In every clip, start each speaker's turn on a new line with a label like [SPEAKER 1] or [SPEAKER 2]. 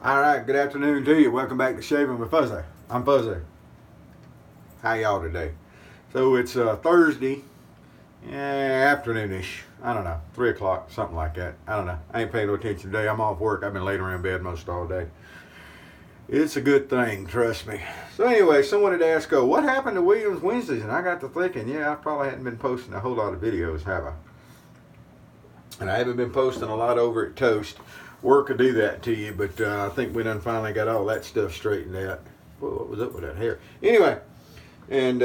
[SPEAKER 1] Alright, good afternoon to you. Welcome back to Shaving with Fuzzy. I'm Fuzzy. How y'all today? So it's Thursday, afternoonish. I don't know, 3 o'clock, something like that. I don't know. I ain't paying no attention today. I'm off work. I've been laying around bed most all day. It's a good thing, trust me. So anyway, someone had asked, what happened to Williams Wednesdays? And I got to thinking, I probably hadn't been posting a whole lot of videos, have I? And I haven't been posting a lot over at Toast. Work will do that to you, but I think we done finally got all that stuff straightened out. Whoa, what was up with that hair? Anyway, and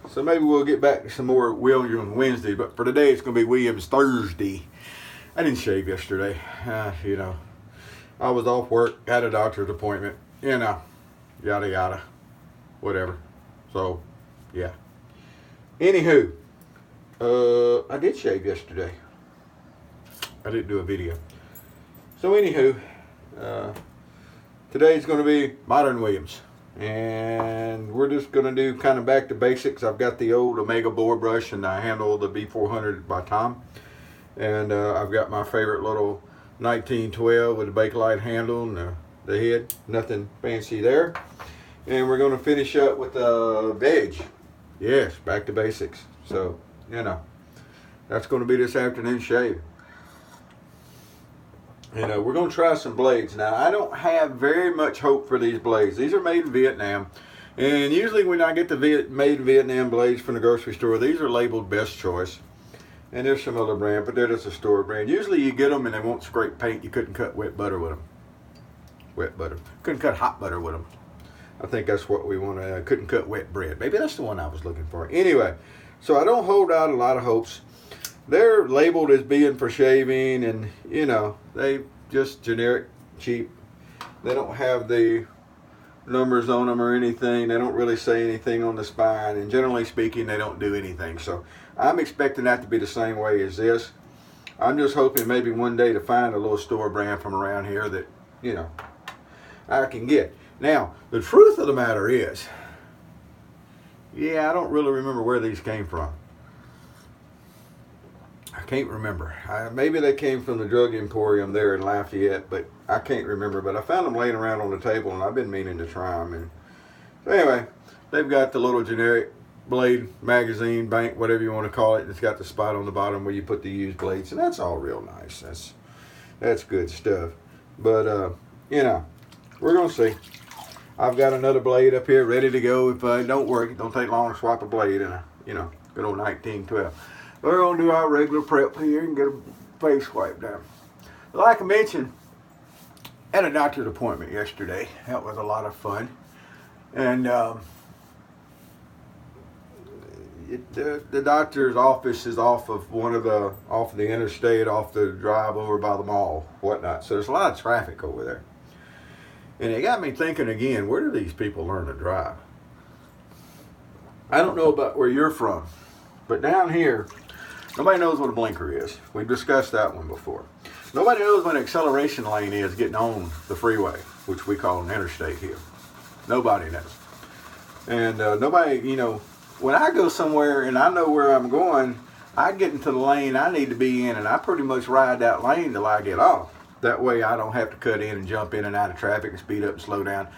[SPEAKER 1] so maybe we'll get back to some more Williams Wednesday, but for today it's going to be Williams Thursday. I didn't shave yesterday. I was off work, had a doctor's appointment, yada yada, whatever. So, yeah. Anywho, I did shave yesterday. I didn't do a video. So anywho, today's going to be Modern Williams, and we're just going to do kind of back to basics. I've got the old Omega boar brush, and I handle the B400 by Tom, and I've got my favorite little 1912 with a Bakelite handle and the head, nothing fancy there. And we're going to finish up with the veg. Yes, back to basics. So, that's going to be this afternoon shave. We're going to try some blades. Now, I don't have very much hope for these blades. These are made in Vietnam. And usually when I get the made in Vietnam blades from the grocery store, these are labeled Best Choice. And there's some other brand, but they're just a store brand. Usually you get them and they won't scrape paint. You couldn't cut wet butter with them. Wet butter. Couldn't cut hot butter with them. I think that's what we want to, couldn't cut wet bread. Maybe that's the one I was looking for. Anyway, so I don't hold out a lot of hopes. They're labeled as being for shaving, and they just generic, cheap. They don't have the numbers on them or anything. They don't really say anything on the spine, and generally speaking, they don't do anything. So I'm expecting that to be the same way as this. I'm just hoping maybe one day to find a little store brand from around here that I can get. Now, the truth of the matter is, I don't really remember where these came from. I can't remember. Maybe they came from the drug emporium there in Lafayette, but I can't remember. But I found them laying around on the table, and I've been meaning to try them. And so anyway, they've got the little generic blade magazine, bank, whatever you want to call it. It's got the spot on the bottom where you put the used blades, and that's all real nice. That's good stuff. But we're gonna see. I've got another blade up here ready to go. If it don't work, it don't take long to swap a blade in a good old 1912. We're going to do our regular prep here and get a face wipe down. Like I mentioned, I had a doctor's appointment yesterday. That was a lot of fun. And the doctor's office is off of the interstate, off the drive over by the mall, whatnot. So there's a lot of traffic over there. And it got me thinking again, where do these people learn to drive? I don't know about where you're from, but down here, nobody knows what a blinker is. We've discussed that one before. Nobody knows what an acceleration lane is getting on the freeway, which we call an interstate here. Nobody knows. And nobody, when I go somewhere and I know where I'm going, I get into the lane I need to be in, and I pretty much ride that lane till I get off. That way I don't have to cut in and jump in and out of traffic and speed up and slow down.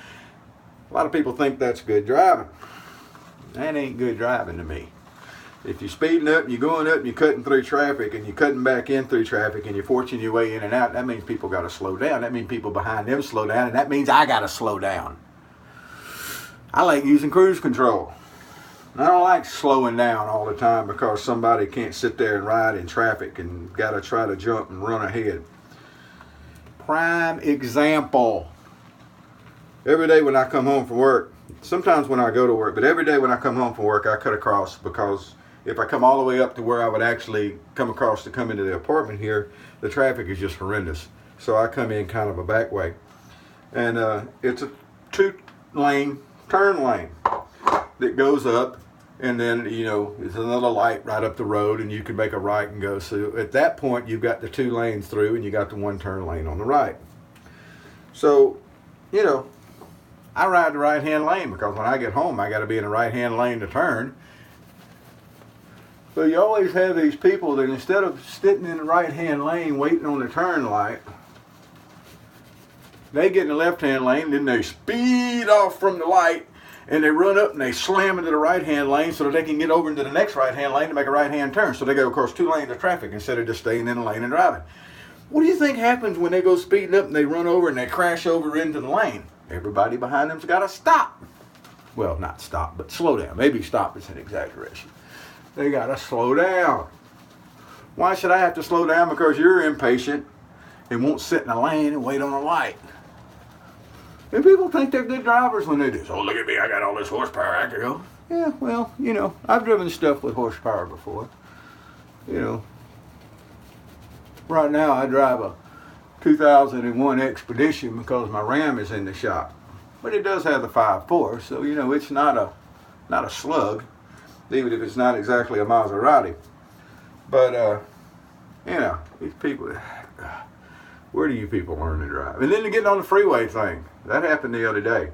[SPEAKER 1] A lot of people think that's good driving. That ain't good driving to me. If you're speeding up and you're going up and you're cutting through traffic and you're cutting back in through traffic and you're forcing your way in and out, that means people got to slow down. That means people behind them slow down, and that means I got to slow down. I like using cruise control. I don't like slowing down all the time because somebody can't sit there and ride in traffic and got to try to jump and run ahead. Prime example. Every day when I come home from work, sometimes when I go to work, but every day when I come home from work, I cut across, because if I come all the way up to where I would actually come across to come into the apartment here, the traffic is just horrendous. So I come in kind of a back way. And it's a 2-lane turn lane that goes up, and then, there's another light right up the road, and you can make a right and go. So at that point, you've got the 2 lanes through, and you got the 1 turn lane on the right. So, I ride the right-hand lane because when I get home, I got to be in the right-hand lane to turn. So you always have these people that instead of sitting in the right-hand lane waiting on the turn light, They get in the left-hand lane, then they speed off from the light, and they run up and they slam into the right-hand lane so that they can get over into the next right-hand lane to make a right-hand turn. So they go across 2 lanes of traffic instead of just staying in the lane and driving. What do you think happens when they go speeding up and they run over and they crash over into the lane? Everybody behind them's got to stop. Well, not stop, but slow down. Maybe stop is an exaggeration. They got to slow down. Why should I have to slow down? Because you're impatient and won't sit in a lane and wait on a light. And people think they're good drivers when they do. So look at me, I got all this horsepower. I can go. Yeah, well, you know, I've driven stuff with horsepower before. You know, right now I drive a 2001 Expedition because my Ram is in the shop. But it does have the 5.4, so you know it's not a slug, even if it's not exactly a Maserati. But you know, these people, where do you people learn to drive? And then to get on the freeway thing, that happened the other day.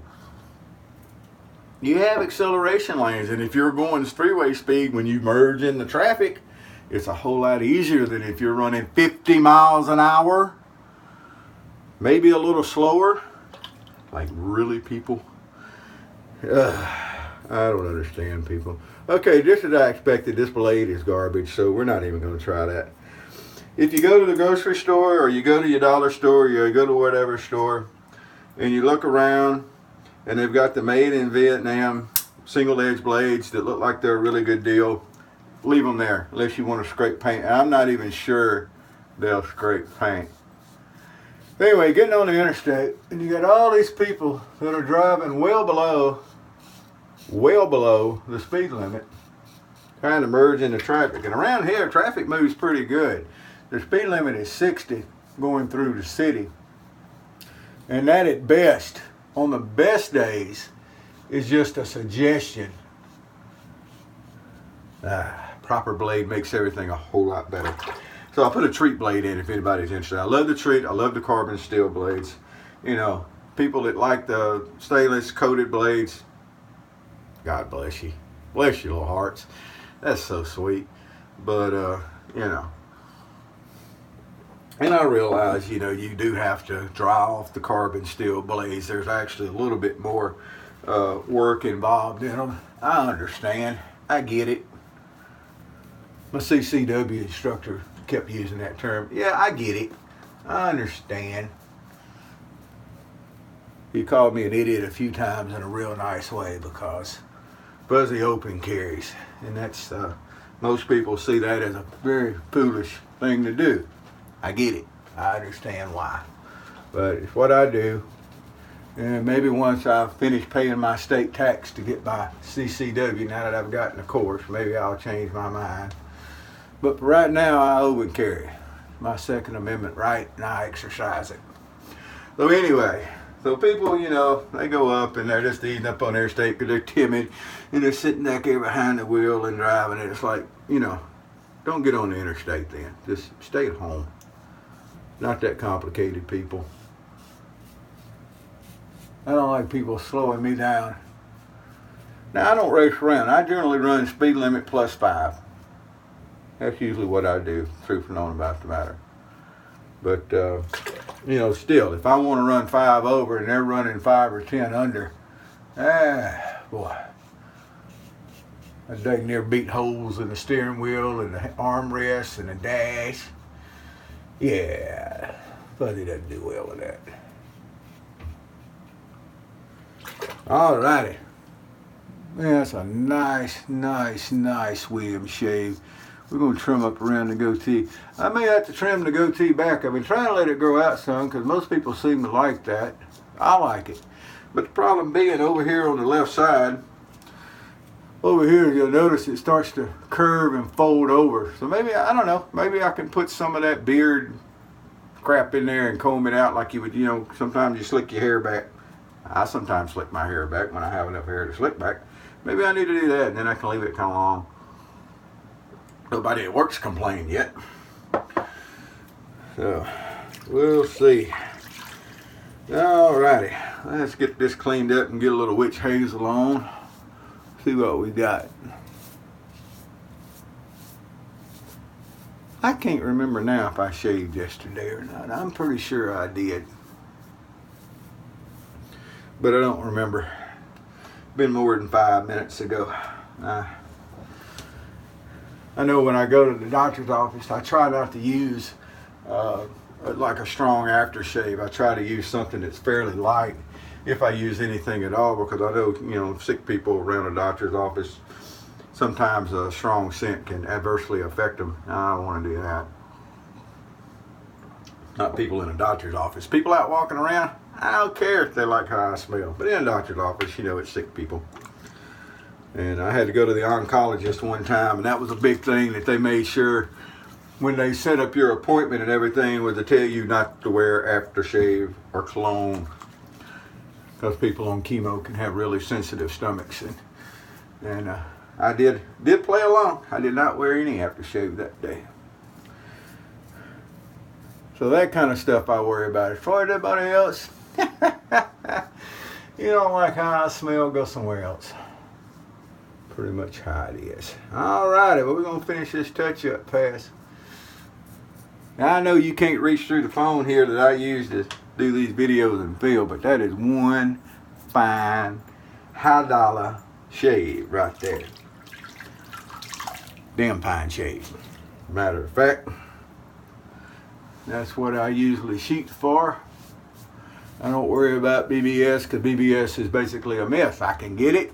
[SPEAKER 1] You have acceleration lanes, and if you're going freeway speed when you merge in the traffic, it's a whole lot easier than if you're running 50 miles an hour, maybe a little slower. Like, really, people? I don't understand people. Okay, just as I expected, this blade is garbage, so we're not even going to try that. If you go to the grocery store, or you go to your dollar store, or you go to whatever store, and you look around, and they've got the made in Vietnam single edge blades that look like they're a really good deal, leave them there, unless you want to scrape paint. I'm not even sure they'll scrape paint. Anyway, getting on the interstate, and you got all these people that are driving well below the speed limit, trying to merge into traffic. And around here, traffic moves pretty good. The speed limit is 60 going through the city. And that at best, on the best days, is just a suggestion. Proper blade makes everything a whole lot better. So I'll put a treat blade in if anybody's interested. I love the treat. I love the carbon steel blades. You know, people that like the stainless coated blades, God bless you. Bless you, little hearts. That's so sweet. But, you know. And I realize, you know, you do have to dry off the carbon steel blades. There's actually a little bit more work involved in them. I understand. I get it. My CCW instructor kept using that term. Yeah, I get it. I understand. He called me an idiot a few times in a real nice way because fuzzy open carries. And that's, most people see that as a very foolish thing to do. I get it. I understand why. But it's what I do. And maybe once I've finished paying my state tax to get my CCW, now that I've gotten the course, maybe I'll change my mind. But for right now, I open carry. My Second Amendment right, and I exercise it. So anyway, so people, you know, they go up and they're just eating up on their state because they're timid and they're sitting back there behind the wheel and driving. And it's like, you know, don't get on the interstate then. Just stay at home. Not that complicated, people. I don't like people slowing me down. Now, I don't race around. I generally run speed limit plus 5. That's usually what I do, truth be known about the matter. But, you know, still, if I want to run 5 over and they're running 5 or 10 under, boy, I dang near beat holes in the steering wheel and the armrests and the dash. Yeah, Fuzzy doesn't do well with that. Alrighty. Man, that's a nice William shave. We're going to trim up around the goatee. I may have to trim the goatee back. I've been trying to let it grow out some because most people seem to like that. I like it. But the problem being over here on the left side, over here you'll notice it starts to curve and fold over. So maybe, I don't know, maybe I can put some of that beard crap in there and comb it out like you would, you know, sometimes you slick your hair back. I sometimes slick my hair back when I have enough hair to slick back. Maybe I need to do that and then I can leave it kind of long. Nobody at work's complained yet. So, we'll see. Alrighty, let's get this cleaned up and get a little witch hazel on. See what we got. I can't remember now if I shaved yesterday or not. I'm pretty sure I did. but I don't remember. Been more than 5 minutes ago. I know when I go to the doctor's office, I try not to use like a strong aftershave. I try to use something that's fairly light, if I use anything at all, because I know, you know, sick people around a doctor's office, sometimes a strong scent can adversely affect them. I don't want to do that. Not people in a doctor's office. People out walking around, I don't care if they like how I smell. But in a doctor's office, you know, it's sick people. And I had to go to the oncologist one time, and that was a big thing that they made sure when they set up your appointment and everything was to tell you not to wear aftershave or cologne, because people on chemo can have really sensitive stomachs. And I did play along. I did not wear any aftershave that day. So that kind of stuff I worry about. As far as everybody else, you don't like how I smell, go somewhere else. Pretty much how it is. Alrighty, well, we're going to finish this touch-up pass. Now, I know you can't reach through the phone here that I use to do these videos and film, but that is one fine, high dollar shave right there. Damn fine shave. Matter of fact, that's what I usually shoot for. I don't worry about BBS, because BBS is basically a myth. I can get it.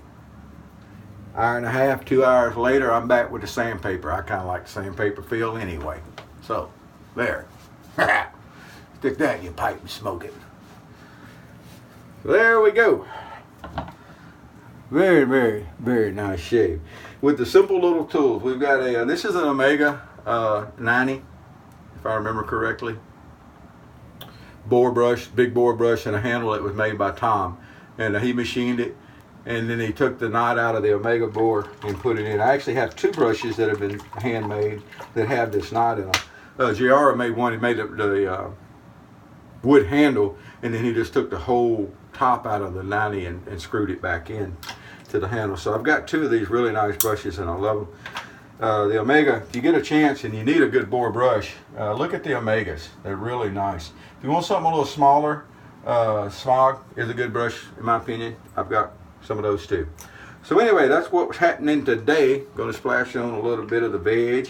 [SPEAKER 1] Hour and a half, 2 hours later, I'm back with the sandpaper. I kind of like the sandpaper feel anyway. So, there. Stick that in your pipe and smoke it. So there we go. Very, very, very nice shave. With the simple little tools, we've got a, this is an Omega 90, if I remember correctly. Bore brush, big bore brush, and a handle that was made by Tom. And he machined it. And then he took the knot out of the Omega bore and put it in. I actually have two brushes that have been handmade that have this knot in them. Giara made one. He made the wood handle, and then he just took the whole top out of the 90 and screwed it back in to the handle. So I've got two of these really nice brushes, and I love them. The Omega, if you get a chance and you need a good bore brush, look at the Omegas. They're really nice. If you want something a little smaller, Smog is a good brush, in my opinion. I've got some of those too. So anyway, that's what was happening today. Going to splash on a little bit of the veg,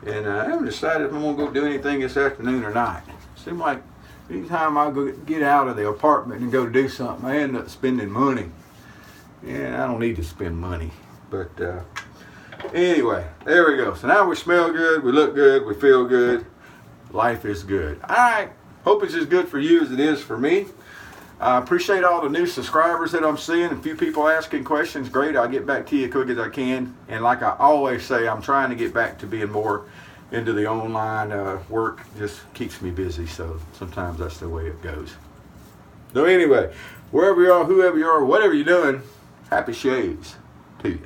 [SPEAKER 1] and I haven't decided if I'm going to go do anything this afternoon or not. Seems like anytime I go get out of the apartment and go do something, I end up spending money. Yeah, I don't need to spend money, but anyway, there we go. So now we smell good, we look good, we feel good. Life is good. All right. Hope it's as good for you as it is for me. I appreciate all the new subscribers that I'm seeing. A few people asking questions. Great. I'll get back to you as quick as I can. And like I always say, I'm trying to get back to being more into the online work. Just keeps me busy. So sometimes that's the way it goes. So anyway, wherever you are, whoever you are, whatever you're doing, happy shaves to you.